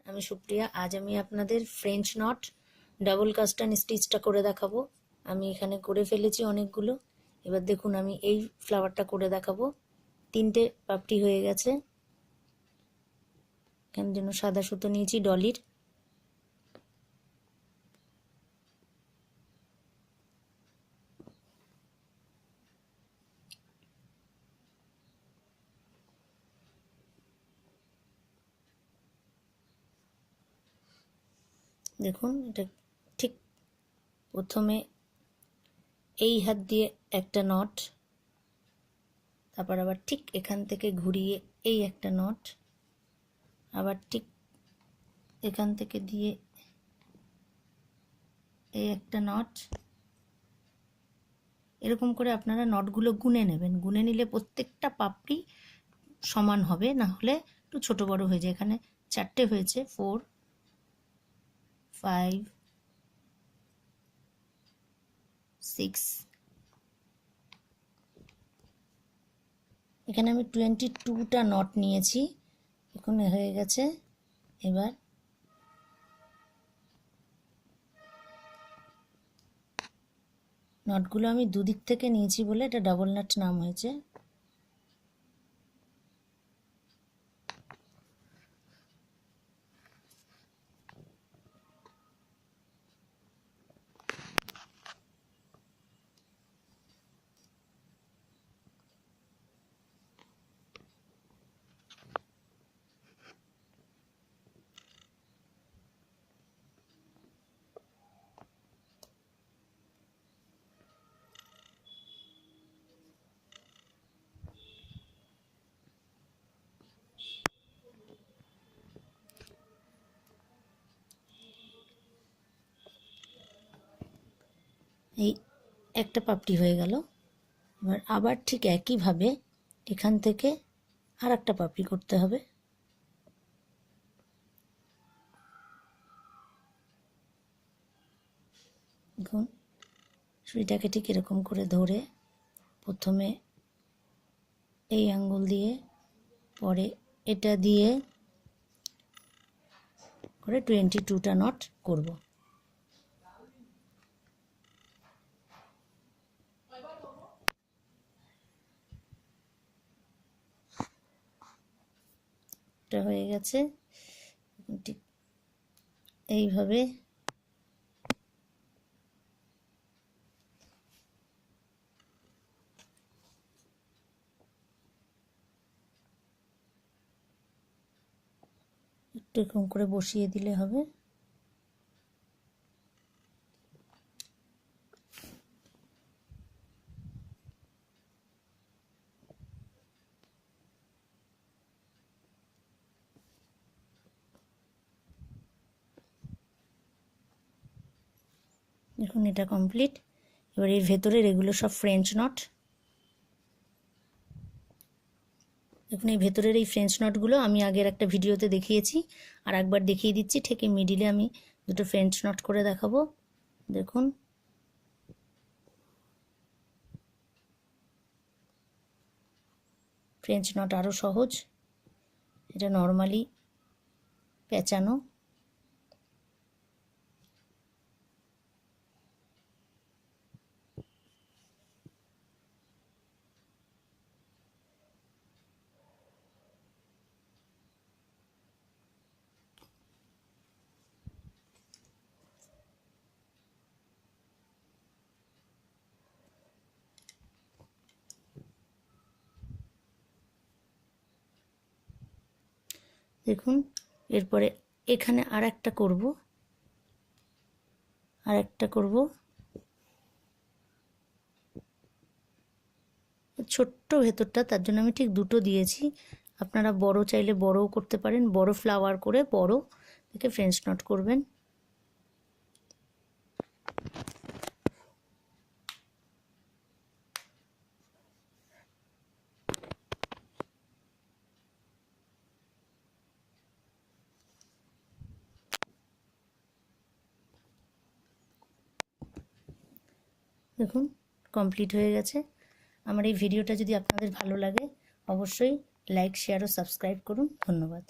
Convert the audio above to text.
আমি সুপ্রিয়া। আজ আমি আপনাদের ফ্রেঞ্চ নট ডাবল কাস্টন স্টিচটা করে দেখাবো। আমি এখানে করে ফেলেছি অনেকগুলো। এবার দেখুন আমি এই ফ্লাওয়ারটা করে দেখাবো। 3টে পাপড়ি হয়ে গেছে। এখানে জন্য সাদা সুতো নিয়েছি ডলির। দেখুন এটা ঠিক প্রথমে এই হাত দিয়ে একটা নট, তারপর আবার ঠিক এখান থেকে ঘুরিয়ে এই একটা নট, আবার ঠিক এখান থেকে দিয়ে এই একটা নট। এরকম করে আপনারা নটগুলো গুনে নেবেন। গুনে নিলে প্রত্যেকটা পাপড়ি সমান হবে, না হলে একটু ছোট বড় হয়ে যায়। এখানে 4টে হয়েছে, 4 5 6। এখানে আমি 22টা নট নিয়েছি। এখন হয়ে গেছে। এবার নটগুলো আমি দুদিক থেকে নিয়েছি বলে এটা ডাবল নট নাম হয়েছে। এই একটা পাপড়ি হয়ে গেল। এবার আবার ঠিক একইভাবে এখান থেকে আর একটা পাপড়ি করতে হবে। দেখুন সুইটাকে ঠিক এরকম করে ধরে প্রথমে এই আঙ্গুল দিয়ে, পরে এটা দিয়ে করে 22টা নট করব। এটা হয়ে গেছে। ঠিক এইভাবে একটু এরকম করে বসিয়ে দিলে হবে। দেখুন এটা কমপ্লিট। এবার এর ভেতরের এগুলো সব ফ্রেঞ্চ নট। দেখুন এই ভেতরের এই ফ্রেঞ্চ নটগুলো আমি আগের একটা ভিডিওতে দেখিয়েছি, আর একবার দেখিয়ে দিচ্ছি। ঠিক এই মিডিলে আমি দুটো ফ্রেঞ্চ নট করে দেখাবো। দেখুন ফ্রেঞ্চ নট আরও সহজ, এটা নর্মালি পেঁচানো। দেখুন এরপরে এখানে আর একটা করব, ছোট্ট ভেতরটা, তার জন্য আমি ঠিক দুটো দিয়েছি। আপনারা বড় চাইলে বড়ও করতে পারেন, বড় ফ্লাওয়ার করে বড় থেকে ফ্রেঞ্চ নট করবেন। দেখুন কমপ্লিট হয়ে গেছে। আমার এই ভিডিওটা যদি আপনাদের ভালো লাগে অবশ্যই লাইক, শেয়ার ও সাবস্ক্রাইব করুন। ধন্যবাদ।